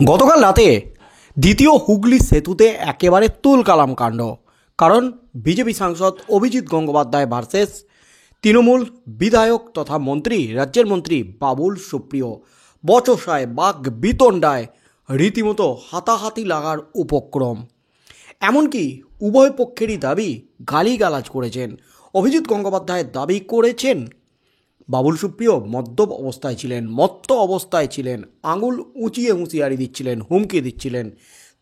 গতকাল রাতে দ্বিতীয় হুগলি সেতুতে একেবারে তুলকালাম কাণ্ড। কারণ বিজেপি সাংসদ অভিজিৎ গঙ্গোপাধ্যায় ভার্সেস তৃণমূল বিধায়ক তথা মন্ত্রী, রাজ্যের মন্ত্রী বাবুল সুপ্রিয়। বচসায় বাঘ বিতণ্ডায় রীতিমতো হাতাহাতি লাগার উপক্রম। এমনকি উভয় পক্ষেরই দাবি গালিগালাজ করেছেন। অভিজিৎ গঙ্গোপাধ্যায় দাবি করেছেন বাবুল সুপ্রিয় মদ্যপ অবস্থায় ছিলেন, মত্ত অবস্থায় ছিলেন, আঙুল উঁচিয়ে হুঁশিয়ারি দিচ্ছিলেন, হুমকি দিচ্ছিলেন।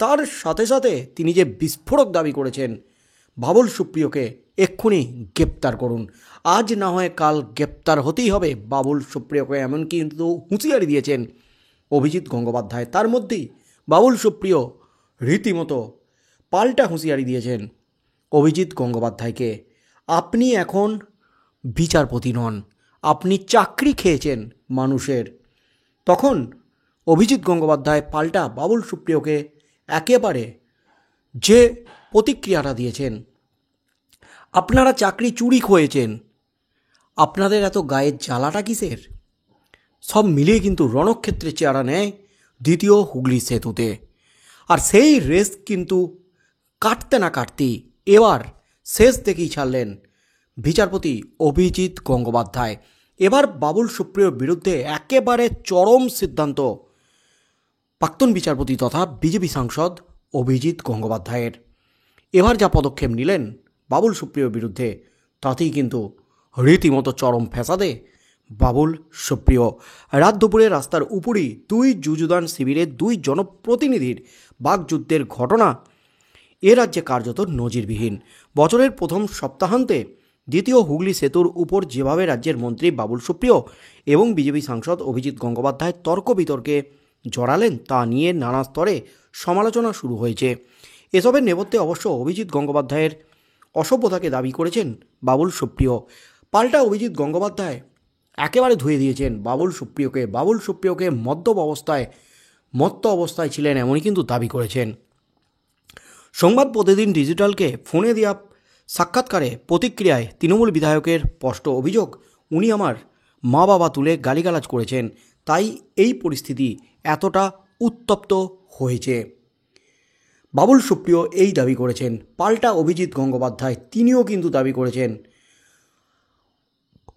তার সাথে সাথে তিনি যে বিস্ফোরক দাবি করেছেন বাবুল সুপ্রিয়কে এক্ষুনি গ্রেপ্তার করুন, আজ না হয় কাল গ্রেপ্তার হতেই হবে বাবুল সুপ্রিয়কে, এমনকি কিন্তু হুঁশিয়ারি দিয়েছেন অভিজিৎ গঙ্গোপাধ্যায়। তার মধ্যেই বাবুল সুপ্রিয় রীতিমতো পাল্টা হুঁশিয়ারি দিয়েছেন অভিজিৎ গঙ্গোপাধ্যায়কে, আপনি এখন বিচারপতি নন, আপনি চাকরি খেয়েছেন মানুষের। তখন অভিজিৎ গঙ্গোপাধ্যায় পাল্টা বাবুল সুপ্রিয়কে একেবারে যে প্রতিক্রিয়াটা দিয়েছেন, আপনারা চাকরি চুরি খেয়েছেন, আপনাদের এত গায়ের জ্বালাটা কিসের? সব মিলিয়ে কিন্তু রণক্ষেত্রে চেহারা নেয় দ্বিতীয় হুগলি সেতুতে। আর সেই রেস কিন্তু কাটতে না কাটতেই এবার শেষ দেখেই ছাড়লেন বিচারপতি অভিজিৎ গঙ্গোপাধ্যায়। এবার বাবুল সুপ্রিয়র বিরুদ্ধে একেবারে চরম সিদ্ধান্ত প্রাক্তন বিচারপতি তথা বিজেপি সাংসদ অভিজিৎ গঙ্গোপাধ্যায়ের। এবার যা পদক্ষেপ নিলেন বাবুল সুপ্রিয়র বিরুদ্ধে, তাতেই কিন্তু রীতিমতো চরম ফ্যাসাদে বাবুল সুপ্রিয়। রাত দুপুরে রাস্তার উপরই দুই যুযুদান শিবিরের দুই জনপ্রতিনিধির বাকযুদ্ধের ঘটনা এ রাজ্যে কার্যত নজিরবিহীন। বছরের প্রথম সপ্তাহান্তে দ্বিতীয় হুগলি সেতুর উপর যেভাবে রাজ্যের মন্ত্রী বাবুল সুপ্রিয় এবং বিজেপি সাংসদ অভিজিৎ গঙ্গোপাধ্যায় তর্ক বিতর্কে জড়ালেন, তা নিয়ে নানা স্তরে সমালোচনা শুরু হয়েছে। এসবের নেপথ্যে অবশ্য অভিজিৎ গঙ্গোপাধ্যায়ের অসভ্যতাকে দাবি করেছেন বাবুল সুপ্রিয়। পাল্টা অভিজিৎ গঙ্গোপাধ্যায় একেবারে ধুয়ে দিয়েছেন বাবুল সুপ্রিয়কে। বাবুল সুপ্রিয়কে মত্ত অবস্থায় ছিলেন এমনই কিন্তু দাবি করেছেন। সংবাদ প্রতিদিন ডিজিটালকে ফোনে দেওয়া সাক্ষাৎকারে প্রতিক্রিয়ায় তৃণমূল বিধায়কের স্পষ্ট অভিযোগ, উনি আমার মা বাবা তুলে গালিগালাজ করেছেন, তাই এই পরিস্থিতি এতটা উত্তপ্ত হয়েছে। বাবুল সুপ্রিয় এই দাবি করেছেন। পাল্টা অভিজিৎ গঙ্গোপাধ্যায় তিনিও কিন্তু দাবি করেছেন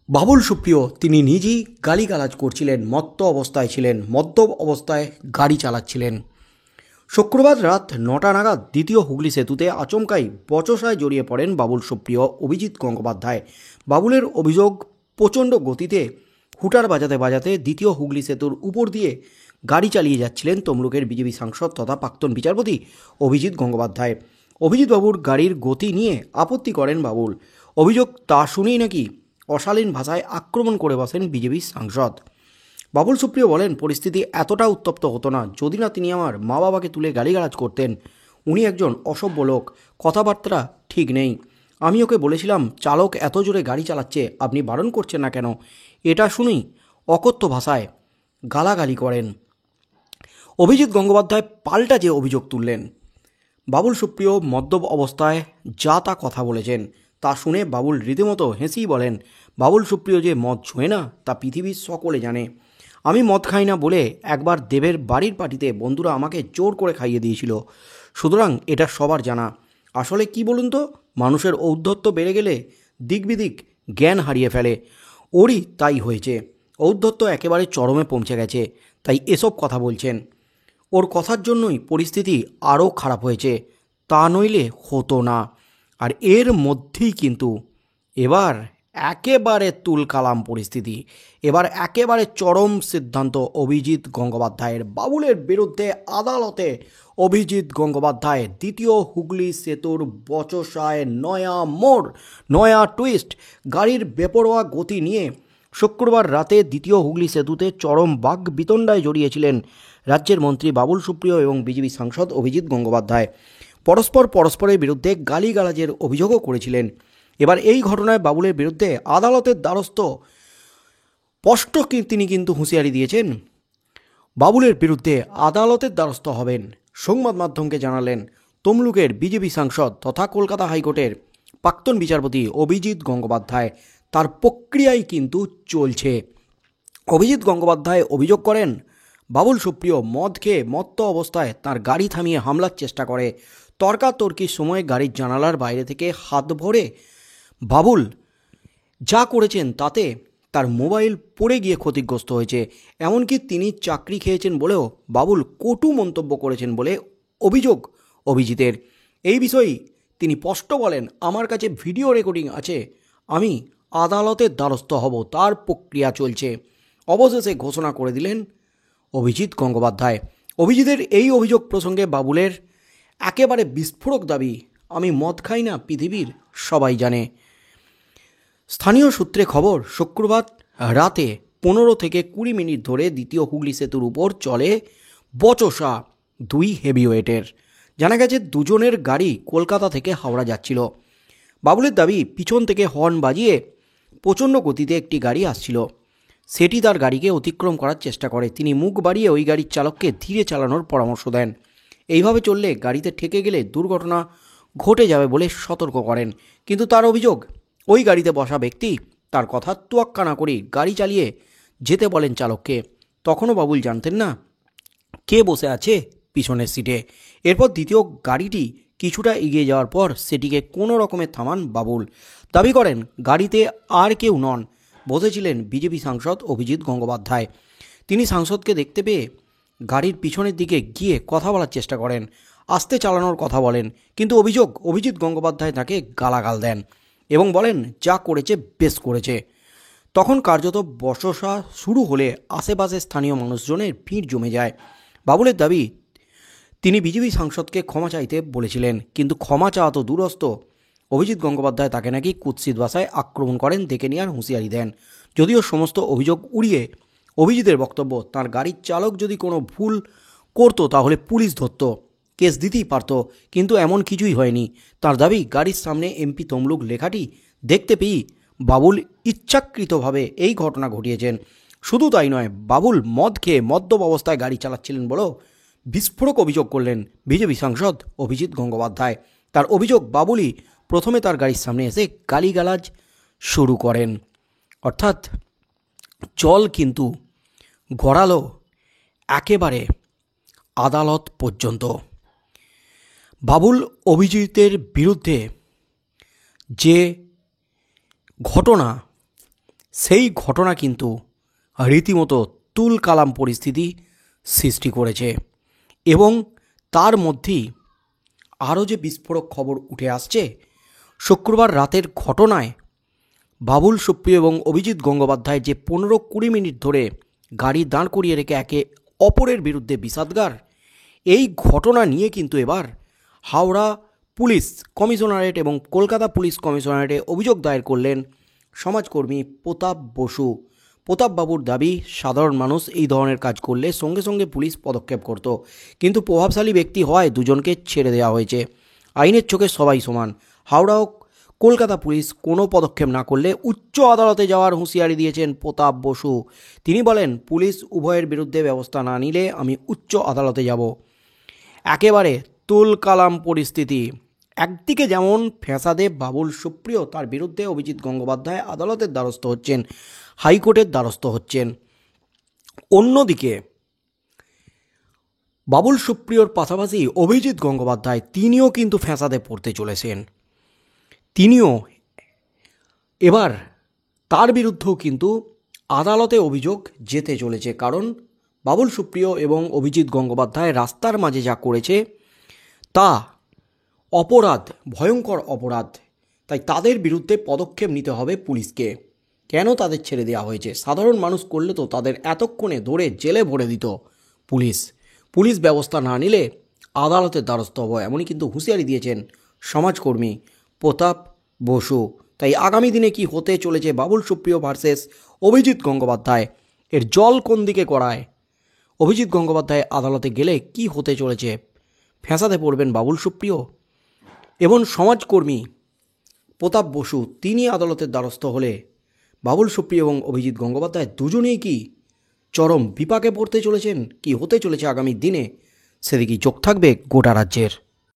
বাবুল সুপ্রিয় তিনি নিজেই গালিগালাজ করছিলেন, মত্ত অবস্থায় ছিলেন, মদ্যপ অবস্থায় গাড়ি চালাচ্ছিলেন। শুক্রবার রাত 9টা নাগাদ দ্বিতীয় হুগলি সেতুতে আচমকাই বচসায় জড়িয়ে পড়েন বাবুল সুপ্রিয়, অভিজিৎ গঙ্গোপাধ্যায়। বাবুলের অভিযোগ, প্রচণ্ড গতিতে হুটার বাজাতে বাজাতে দ্বিতীয় হুগলি সেতুর উপর দিয়ে গাড়ি চালিয়ে যাচ্ছিলেন তমলুকের বিজেপি সাংসদ তথা প্রাক্তন বিচারপতি অভিজিৎ গঙ্গোপাধ্যায়। অভিজিৎ বাবুর গাড়ির গতি নিয়ে আপত্তি করেন বাবুল। অভিযোগ, তা শুনেই নাকি অশালীন ভাষায় আক্রমণ করে বসেন বিজেপি সাংসদ। বাবুল সুপ্রিয় বলেন, পরিস্থিতি এতটা উত্তপ্ত হতো না যদি না তিনি আমার মা বাবাকে তুলে গালিগালাজ করতেন। উনি একজন অসভ্য লোক, কথাবার্তা ঠিক নেই। আমি ওকে বলেছিলাম, চালক এত জোরে গাড়ি চালাচ্ছে, আপনি বারণ করছেন না কেন? এটা শুনেই অকথ্য ভাষায় গালাগালি করেন। অভিজিৎ গঙ্গোপাধ্যায় পাল্টা যে অভিযোগ তুললেন, বাবুল সুপ্রিয় মদ্যপ অবস্থায় যা তা কথা বলেছেন, তা শুনে বাবুল রীতিমতো হেসেই বলেন, বাবুল সুপ্রিয় যে মদ ছোঁয় না তা পৃথিবীর সকলে জানে। আমি মদ খাই না বলে একবার দেবের বাড়ির পার্টিতে বন্ধুরা আমাকে জোর করে খাইয়ে দিয়েছিল, সুতরাং এটা সবার জানা। আসলে কি বলুন তো, মানুষের ঔদ্ধত্য বেড়ে গেলে দিকবিদিক জ্ঞান হারিয়ে ফেলে, ওরই তাই হয়েছে। ঔদ্ধত্য একেবারে চরমে পৌঁছে গেছে, তাই এসব কথা বলছেন। ওর কথার জন্যই পরিস্থিতি আরও খারাপ হয়েছে, তা নইলে হতো না। আর এর মধ্যেই কিন্তু এবার একেবারে তুলকালাম পরিস্থিতি। এবার একেবারে চরম সিদ্ধান্ত অভিজিৎ গঙ্গোপাধ্যায়ের। বাবুলের বিরুদ্ধে আদালতে অভিজিৎ গঙ্গোপাধ্যায়। দ্বিতীয় হুগলি সেতুর বচসায় নয়া মোড়, নয়া টুইস্ট। গাড়ির বেপরোয়া গতি নিয়ে শুক্রবার রাতে দ্বিতীয় হুগলি সেতুতে চরম বাঘ বিতণ্ডায় জড়িয়েছিলেন রাজ্যের মন্ত্রী বাবুল সুপ্রিয় এবং বিজেপি সাংসদ অভিজিৎ গঙ্গোপাধ্যায়। পরস্পরের বিরুদ্ধে গালিগালাজের অভিযোগও করেছিলেন। এবার এই ঘটনায় বাবুলের বিরুদ্ধে আদালতের দ্বারস্থ স্পষ্ট তিনি কিন্তু হুঁশিয়ারি দিয়েছেন, বাবুলের বিরুদ্ধে আদালতের দ্বারস্থ হবেন। সংবাদ মাধ্যমকে জানালেন তমলুকের বিজেপি সাংসদ তথা কলকাতা হাইকোর্টের প্রাক্তন বিচারপতি অভিজিৎ গঙ্গোপাধ্যায়। তার প্রক্রিয়াই কিন্তু চলছে। অভিজিৎ গঙ্গোপাধ্যায় অভিযোগ করেন, বাবুল সুপ্রিয় মদ খেয়ে মত্ত অবস্থায় তার গাড়ি থামিয়ে হামলার চেষ্টা করে। তর্কাতর্কির সময় গাড়ির জানালার বাইরে থেকে হাত ভরে বাবুল যা করেছেন তাতে তার মোবাইল পড়ে গিয়ে ক্ষতিগ্রস্ত হয়েছে। এমনকি তিনি চাকরি খেয়েছেন বলেও বাবুল কটু মন্তব্য করেছেন বলে অভিযোগ অভিজিতের। এই বিষয়ে তিনি স্পষ্ট বলেন, আমার কাছে ভিডিও রেকর্ডিং আছে, আমি আদালতের দ্বারস্থ হব, তার প্রক্রিয়া চলছে। অবশেষে ঘোষণা করে দিলেন অভিজিৎ গঙ্গোপাধ্যায়। অভিজিতের এই অভিযোগ প্রসঙ্গে বাবুলের একেবারে বিস্ফোরক দাবি, আমি মদ খাই না, পৃথিবীর সবাই জানে। স্থানীয় সূত্রে খবর, শুক্রবার রাতে 15 থেকে 20 মিনিট ধরে দ্বিতীয় হুগলি সেতুর উপর চলে বচসা 2 হেভিওয়েটের। জানা গেছে দুজনের গাড়ি কলকাতা থেকে হাওড়া যাচ্ছিল। বাবুলের দাবি, পিছন থেকে হর্ন বাজিয়ে প্রচণ্ড গতিতে একটি গাড়ি আসছিল, সেটি তার গাড়িকে অতিক্রম করার চেষ্টা করে। তিনি মুখ বাড়িয়ে ওই গাড়ির চালককে ধীরে চালানোর পরামর্শ দেন। এইভাবে চললে গাড়িতে ঠেকে গেলে দুর্ঘটনা ঘটে যাবে বলে সতর্ক করেন। কিন্তু তার অভিযোগ, ওই গাড়িতে বসা ব্যক্তি তার কথা তোয়াক্কা না করে গাড়ি চালিয়ে যেতে বলেন চালককে। তখনও বাবুল জানতেন না কে বসে আছে পিছনের সিটে। এরপর দ্বিতীয় গাড়িটি কিছুটা এগিয়ে যাওয়ার পর সেটিকে কোনো রকমে থামান বাবুল। দাবি করেন গাড়িতে আর কেউ নন, বসেছিলেন বিজেপি সাংসদ অভিজিৎ গঙ্গোপাধ্যায়। তিনি সাংসদকে দেখতে পেয়ে গাড়ির পিছনের দিকে গিয়ে কথা বলার চেষ্টা করেন, আস্তে চালানোর কথা বলেন। কিন্তু অভিজিৎ গঙ্গোপাধ্যায় তাকে গালাগাল দেন এবং বলেন, যা করেছে বেশ করেছে। তখন কার্যত বচসা শুরু হলে আশেপাশে স্থানীয় মানুষজনের ভিড় জমে যায়। বাবুলের দাবি, তিনি বিজেপি সাংসদকে ক্ষমা চাইতে বলেছিলেন, কিন্তু ক্ষমা চাওয়া তো দূরস্থ, অভিজিৎ গঙ্গোপাধ্যায় তাকে নাকি কুৎসিত ভাষায় আক্রমণ করেন, দেখে নেওয়ার হুঁশিয়ারি দেন। যদিও সমস্ত অভিযোগ উড়িয়ে অভিজিতের বক্তব্য, তার গাড়ির চালক যদি কোনো ভুল করতো তাহলে পুলিশ ধরত, কেস দিতেই পারত, কিন্তু এমন কিছুই হয়নি। তার দাবি, গাড়ির সামনে এমপি তমলুক লেখাটি দেখতে পেয়ে বাবুল ইচ্ছাকৃতভাবে এই ঘটনা ঘটিয়েছেন। শুধু তাই নয়, বাবুল মদ খেয়ে মদ্যপ অবস্থায় গাড়ি চালাচ্ছিলেন বলেও বিস্ফোরক অভিযোগ করলেন বিজেপি সাংসদ অভিজিৎ গঙ্গোপাধ্যায়। তার অভিযোগ, বাবুলই প্রথমে তার গাড়ির সামনে এসে গালিগালাজ শুরু করেন। অর্থাৎ জল কিন্তু গড়ালো একেবারে আদালত পর্যন্ত। বাবুল অভিজিতের বিরুদ্ধে যে ঘটনা, সেই ঘটনা কিন্তু রীতিমতো তুলকালাম পরিস্থিতি সৃষ্টি করেছে। এবং তার মধ্যেই আরও যে বিস্ফোরক খবর উঠে আসছে, শুক্রবার রাতের ঘটনায় বাবুল সুপ্রিয় এবং অভিজিৎ গঙ্গোপাধ্যায় যে 15-20 মিনিট ধরে গাড়ি দাঁড় করিয়ে রেখে একে অপরের বিরুদ্ধে বিষাদগার, এই ঘটনা নিয়ে কিন্তু এবার হাওড়া পুলিশ কমিশনারেট এবং কলকাতা পুলিশ কমিশনারেটে অভিযোগ দায়ের করলেন সমাজকর্মী প্রতাপ বসু। প্রতাপবাবুর দাবি, সাধারণ মানুষ এই ধরনের কাজ করলে সঙ্গে সঙ্গে পুলিশ পদক্ষেপ করত, কিন্তু প্রভাবশালী ব্যক্তি হওয়ায় দুজনকে ছেড়ে দেওয়া হয়েছে। আইনের চোখে সবাই সমান। হাওড়া ও কলকাতা পুলিশ কোনো পদক্ষেপ না করলে উচ্চ আদালতে যাওয়ার হুঁশিয়ারি দিয়েছেন প্রতাপ বসু। তিনি বলেন, পুলিশ উভয়ের বিরুদ্ধে ব্যবস্থা না নিলে আমি উচ্চ আদালতে যাব। একেবারে তুলকালাম পরিস্থিতি। একদিকে যেমন ফ্যাসাদে বাবুল সুপ্রিয়, তার বিরুদ্ধে অভিজিৎ গঙ্গোপাধ্যায় আদালতের দ্বারস্থ হচ্ছেন, হাইকোর্টের দ্বারস্থ হচ্ছেন। অন্যদিকে বাবুল সুপ্রিয়র পাশাপাশি অভিজিৎ গঙ্গোপাধ্যায় তিনিও কিন্তু ফ্যাসাদে পড়তে চলেছেন। তিনিও এবার তার বিরুদ্ধেও কিন্তু আদালতে অভিযোগ যেতে চলেছে, কারণ বাবুল সুপ্রিয় এবং অভিজিৎ গঙ্গোপাধ্যায় রাস্তার মাঝে যা করেছে তা অপরাধ, ভয়ঙ্কর অপরাধ। তাই তাদের বিরুদ্ধে পদক্ষেপ নিতে হবে পুলিশকে। কেন তাদের ছেড়ে দেওয়া হয়েছে? সাধারণ মানুষ করলে তো তাদের এতক্ষণে ধরে জেলে ভরে দিত পুলিশ ব্যবস্থা না নিলে আদালতের দ্বারস্থ হব, এমনই কিন্তু হুঁশিয়ারি দিয়েছেন সমাজকর্মী প্রতাপ বসু। তাই আগামী দিনে কি হতে চলেছে বাবুল সুপ্রিয় ভার্সেস অভিজিৎ গঙ্গোপাধ্যায়, এর জল কোন দিকে করায়? অভিজিৎ গঙ্গোপাধ্যায় আদালতে গেলে কি হতে চলেছে? ফ্যাসাদে পড়বেন বাবুল সুপ্রিয় এবং সমাজকর্মী প্রতাপ বসু, তিনি আদালতের দ্বারস্থ হলে বাবুল সুপ্রিয় এবং অভিজিৎ গঙ্গোপাধ্যায় দুজনেই কি চরম বিপাকে পড়তে চলেছেন? কি হতে চলেছে আগামী দিনে, সেদিকেই চোখ থাকবে গোটা রাজ্যের।